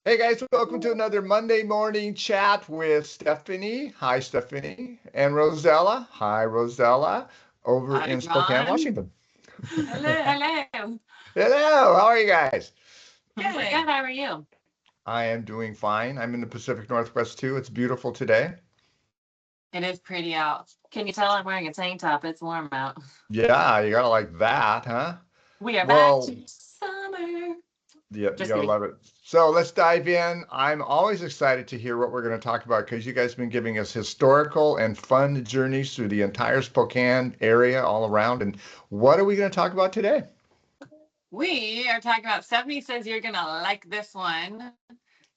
Hey guys, welcome to another Monday morning chat with Steffani. Hi, Steffani. And Rozella. Hi, Rozella, over Hi, in Spokane, John. Washington. Hello, hello. Hello, how are you guys? We're good. How are you? I am doing fine. I'm in the Pacific Northwest too. It's beautiful today. It is pretty out. Can you tell I'm wearing a tank top? It's warm out. Yeah, you gotta like that, huh? We are back Well, to summer. yep, you Just gotta kidding. love it. So let's dive in. I'm always excited to hear what we're going to talk about because you guys have been giving us historical and fun journeys through the entire Spokane area all around. And what are we going to talk about today? We are talking about Stephanie says you're gonna like this one.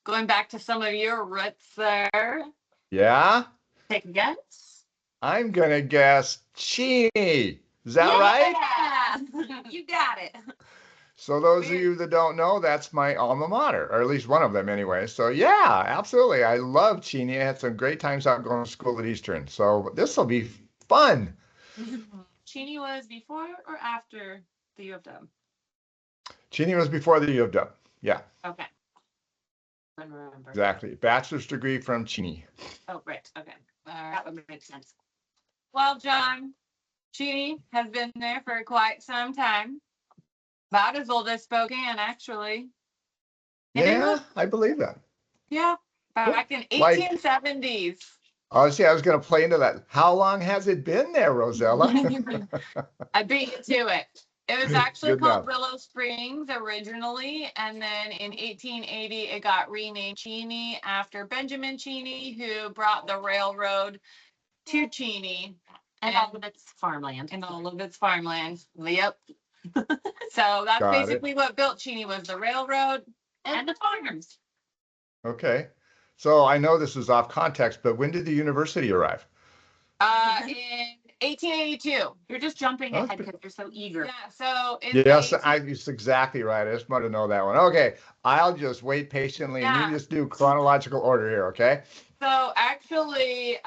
Going back to some of your roots there. Yeah, Take a guess. I'm going to guess Cheney. Is that right? Yeah, you got it. So those of Weird. you that don't know, that's my alma mater, or at least one of them anyway. So yeah, absolutely. I love Cheney. I had some great times out going to school at Eastern. So this will be fun. Cheney was before or after the U of W? Cheney was before the U of W. Yeah. Okay. I remember. Exactly. Bachelor's degree from Cheney. Oh, right. Okay. That would make sense. Well, John, Cheney has been there for quite some time. About as old as Spokane, actually. And it Yeah, was, I believe that. yeah, back in Like, 1870s. honestly, I was going to play into that. How long has it been there, Rosella? I beat you to it. It was actually Good called enough. Willow Springs originally, and then in 1880 it got renamed Cheney after Benjamin Cheney, who brought the railroad to Cheney and all of its farmland. And all of its farmland. Yep. So that's Got it. basically what built Cheney was the railroad and the farms. Okay. So I know this is off context, but when did the university arrive? In 1882. You're just jumping Oh, ahead because you're so eager. Yeah. So in the yes, 18, it's exactly right. I just wanted to know that one. Okay. I'll just wait patiently and you yeah. just do chronological order here, okay? So actually,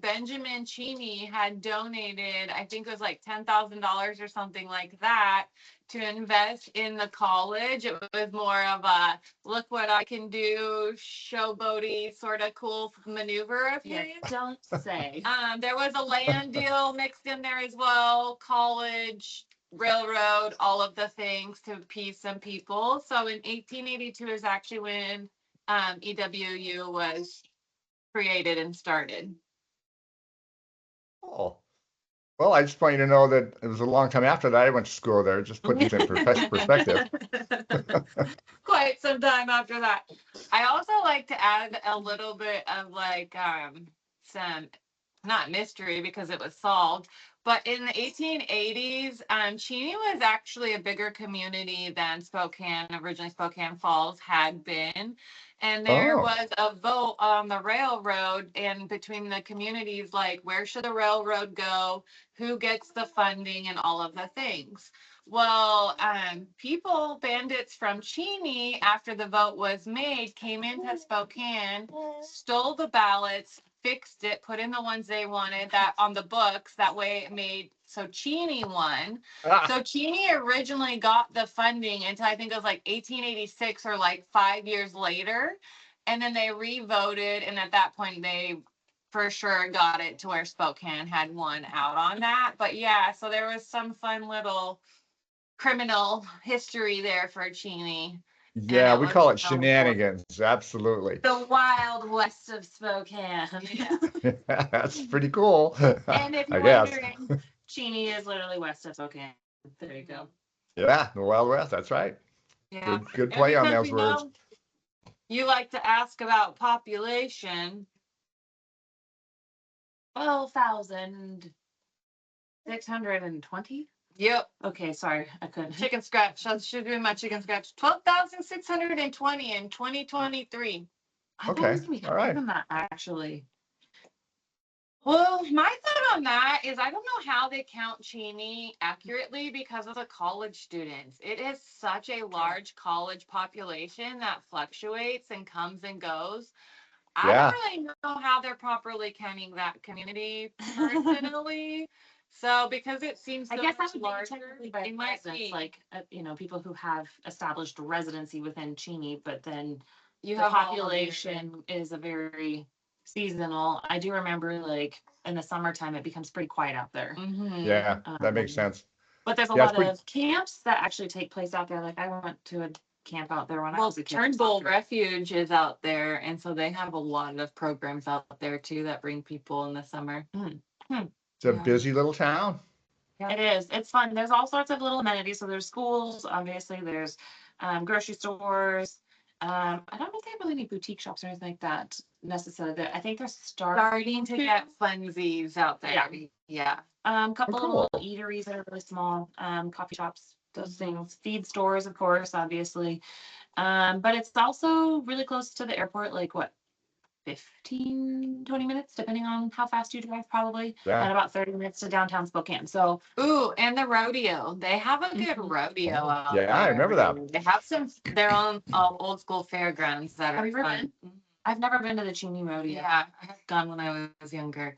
Benjamin Cheney had donated, I think it was like $10,000 or something like that, to invest in the college. It was more of a look what I can do, showboaty sort of cool maneuver of his. Don't say. There was a land deal mixed in there as well, college, railroad, all of the things to appease some people. So in 1882 is actually when EWU was created and started. Oh. Well, I just want you to know that it was a long time after that I went to school there. Just put things in perspective. Quite some time after that. I also like to add a little bit of like some not mystery because it was solved, but in the 1880s, Cheney was actually a bigger community than Spokane, originally Spokane Falls had been. And there Oh, was a vote on the railroad and between the communities, like where should the railroad go, who gets the funding, and all of the things. Well, people, bandits from Cheney, after the vote was made, came into Spokane, stole the ballots, fixed it, put in the ones they wanted that on the books. That way it made so Cheney won. ah, So Cheney originally got the funding until I think it was like 1886 or like 5 years later. And then they re-voted, and at that point they for sure got it to where Spokane had won out on that. But yeah, so there was some fun little criminal history there for Cheney. And yeah, it we was call it so important. shenanigans. Absolutely. The wild west of Spokane. Yeah. That's pretty cool, And if I you're guess. wondering, Cheney is literally west of Spokane. There you go. Yeah, the Wild West. That's right. Yeah. Good And play on because those we words. know you like to ask about population. 12,620? Yep. Okay, sorry, I couldn't. Chicken scratch. That should be my chicken scratch. 12,620 in 2023. I thought it Okay. was gonna be All higher right. than that, actually. Well, my thought on that is I don't know how they count Cheney accurately because of the college students. It is such a large college population that fluctuates and comes and goes. I don't Yeah. really know how they're properly counting that community personally. So because it seems I so guess that much would be larger, technically by it might residence, be. like, people who have established residency within Cheney, but then You the have all of population is a very seasonal. I do remember like in the summertime, it becomes pretty quiet out there. Yeah, that makes Um, sense. But there's a Yeah, it's lot pretty. of camps that actually take place out there. Like I went to a camp out there when I Well, was a kid. Turnbull Refuge is out there, and so they have a lot of programs out there too that bring people in the summer. It's a busy little town. It is. It's fun. There's all sorts of little amenities. So there's schools, obviously. There's grocery stores. I don't know if they have really any boutique shops or anything like that necessarily. I think they're Starting to get funsies out there. Yeah. Yeah. Couple cool. of little eateries that are really small, coffee shops, those things, feed stores, of course, obviously. But it's also really close to the airport, like what, 15, 20 minutes, depending on how fast you drive, probably, Yeah. and about 30 minutes to downtown Spokane. So, Ooh, and the rodeo. They have a good rodeo out there. Yeah, I remember that. They have their own old school fairgrounds that Have are you ever fun. I've never been to the Cheney rodeo. Yeah, I have gone when I was younger.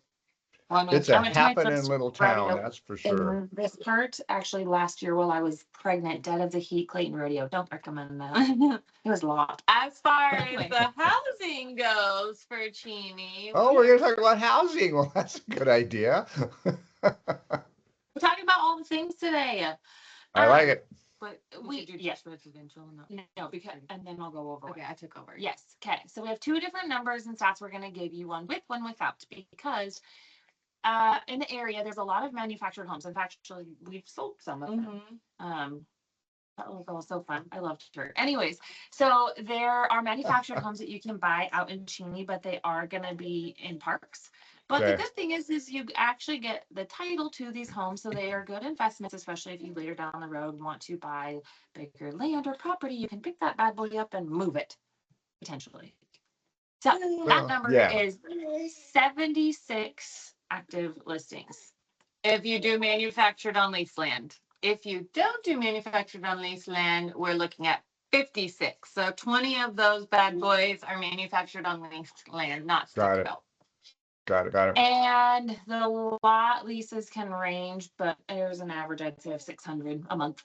It's a I went to my happening first little town, rodeo that's for sure. in this part, actually last year while I was pregnant, dead of the heat, Clayton Rodeo. Don't recommend that. It was a lot. As far Anyway. as the housing goes for Cheney, Oh, we're gonna talk about housing. Well, that's a good idea. We're talking about all the things today. I like it. but We- do yes. residential, not. No, because, and then I'll go over it. Okay, I took over. Yes. Okay. So we have two different numbers and stats we're going to give you, one with, one without, because in the area, there's a lot of manufactured homes. In fact, actually, we've sold some of them. That little girl was so fun. I loved her. Anyways, so there are manufactured homes that you can buy out in Cheney, but they are going to be in parks. But the Okay. good thing is you actually get the title to these homes, so they are good investments, especially if you later down the road want to buy bigger land or property. You can pick that bad boy up and move it, potentially. So Well, that number yeah. is 76 active listings. If you do manufactured on leased land. If you don't do manufactured on leased land, we're looking at 56. So 20 of those bad boys are manufactured on leased land, not Got stick it. built. Got it. And the lot leases can range, but there's an average, I'd say, of 600 a month.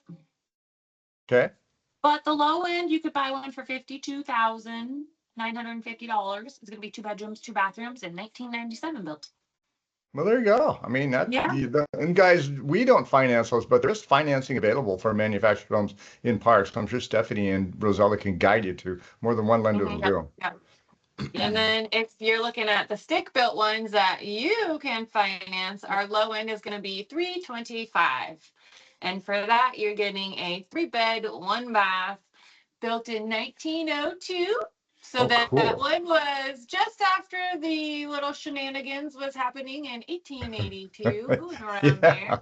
Okay. But the low end, you could buy one for $52,950. It's going to be 2 bedrooms, 2 bathrooms, and 1997 built. Well, there you go. I mean, that, Yeah. and guys, we don't finance those, but there is financing available for manufactured homes in parks. I'm sure Steffani and Rozella can guide you to more than one lender will do. And then if you're looking at the stick built ones that you can finance, our low end is going to be $325. And for that, you're getting a 3-bed, 1-bath, built in 1902. So Oh, that cool. one was just after the little shenanigans was happening in 1882, around there.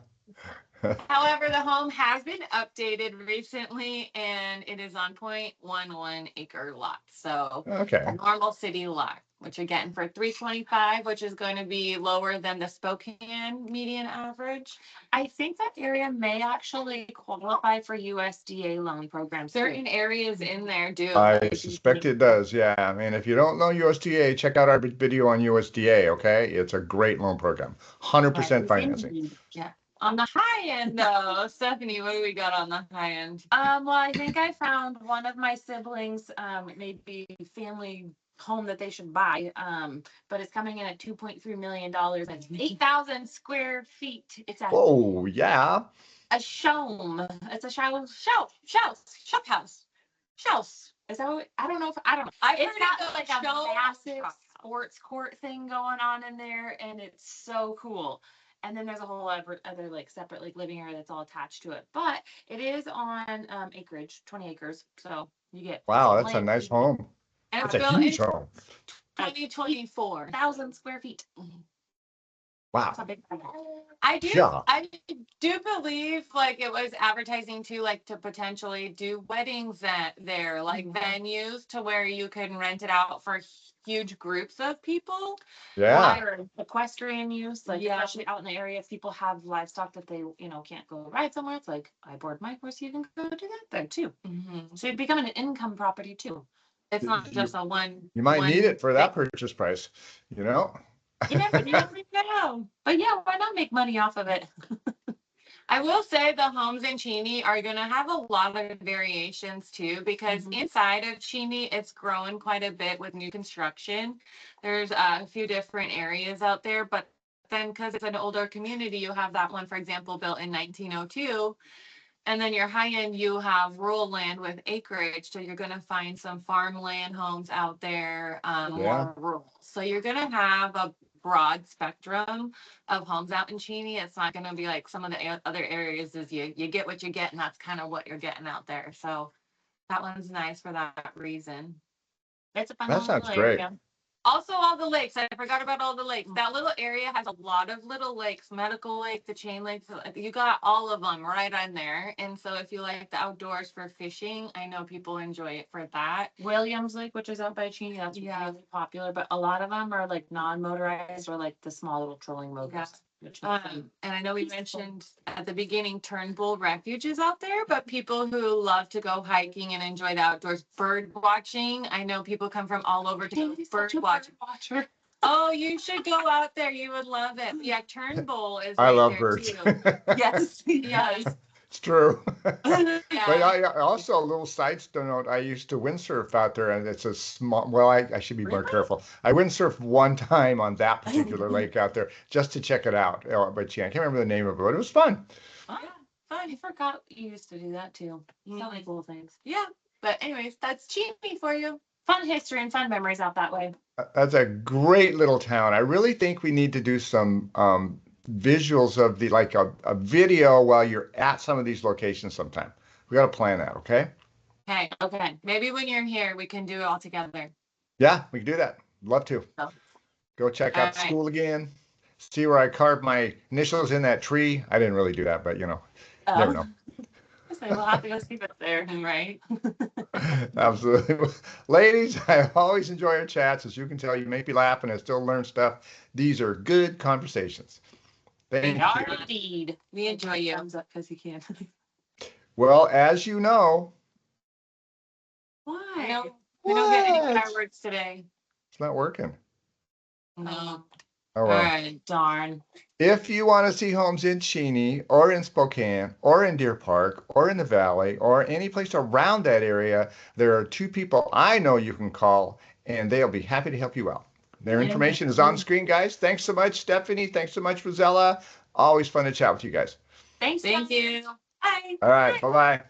However, the home has been updated recently, and it is on 0.11 acre lot. So Okay. a normal city lot, which again for 325, which is going to be lower than the Spokane median average. I think that area may actually qualify for USDA loan programs. Certain areas in there do. I suspect it does. Yeah. I mean, if you don't know USDA, check out our video on USDA. Okay. It's a great loan program. 100% financing. Yeah. On the high end, though, Stephanie, what do we got on the high end? Well, I think I found one of my siblings, maybe family home that they should buy. But it's coming in at $2.3 million and 8,000 square feet. It's a Oh, yeah. showm. It's a shop house. Shells. Is that what, I don't know. I've It's heard got it like go a show massive house. sports court thing going on in there, and it's so cool. And then there's a whole other like separate like living area that's all attached to it. But it is on acreage, 20 acres. So you get Wow, that's a nice home. And That's it's a built huge in home. 2024. 1,000 square feet. That's a Wow. big I Yeah. do believe like it was advertising too, like to potentially do weddings there, like venues to where you can rent it out for huge groups of people. Yeah. Or equestrian use, like especially out in the area, if people have livestock that they, can't go ride somewhere, it's like, I board my horse, you can go do that there too. So it'd become an income property too. It's not just a one. You might need it for that thing. purchase price, you know? You never know. But yeah, why not make money off of it? I will say the homes in Cheney are going to have a lot of variations too, because inside of Cheney, it's growing quite a bit with new construction. There's a few different areas out there, but then because it's an older community, you have that one, for example, built in 1902. And then your high end, you have rural land with acreage. So you're going to find some farmland homes out there, more rural. So you're going to have a broad spectrum of homes out in Cheney. It's not going to be like some of the other areas is you get what you get, and that's kind of what you're getting out there. So that one's nice for that reason. It's a fun That little sounds great. area. Also, all the lakes. I forgot about all the lakes. That little area has a lot of little lakes, Medical Lake, the Chain Lakes. You got all of them right on there. And so if you like the outdoors for fishing, I know people enjoy it for that. Williams Lake, which is out by Cheney, that's really popular, but a lot of them are like non-motorized or like the small little trolling motors. Yeah. Which And I know we mentioned at the beginning Turnbull Refuge is out there, but people who love to go hiking and enjoy the outdoors, bird watching. I know people come from all over to go bird watching. Oh, you should go out there. You would love it. Yeah, Turnbull is I right love there birds. too. Yes, yes. It's true. Yeah. But I also, a little side note, I used to windsurf out there, and it's a small, well, I should be more Really? careful. I windsurfed one time on that particular lake out there just to check it out. But yeah, I can't remember the name of it, but it was fun. Fun. I forgot you used to do that too. So many cool things. Yeah. But anyways, that's Cheney for you. Fun history and fun memories out that way. That's a great little town. I really think we need to do some visuals of the, like a video while you're at some of these locations sometime. We got to plan that, okay? Okay. Maybe when you're here, we can do it all together. Yeah, we can do that. Love to. Oh. Go check out the All right. school again. See where I carved my initials in that tree. I didn't really do that, but never know. So we'll have to go see what's there. Right? Absolutely. Ladies, I always enjoy our chats. As you can tell, you make me laugh and I still learn stuff. These are good conversations. Thank We are you. indeed. We enjoy you. Thumbs up because you can. Well, as you know, Why? We don't get any What? fireworks today. it's not working. No. Oh, All well. right. Darn. If you want to see homes in Cheney or in Spokane or in Deer Park or in the Valley or any place around that area, there are two people I know you can call and they'll be happy to help you out. Their information is on screen, guys. Thanks so much, Stephanie. Thanks so much, Rozella. Always fun to chat with you guys. Thanks. Thank you. Bye. All right. Bye-bye.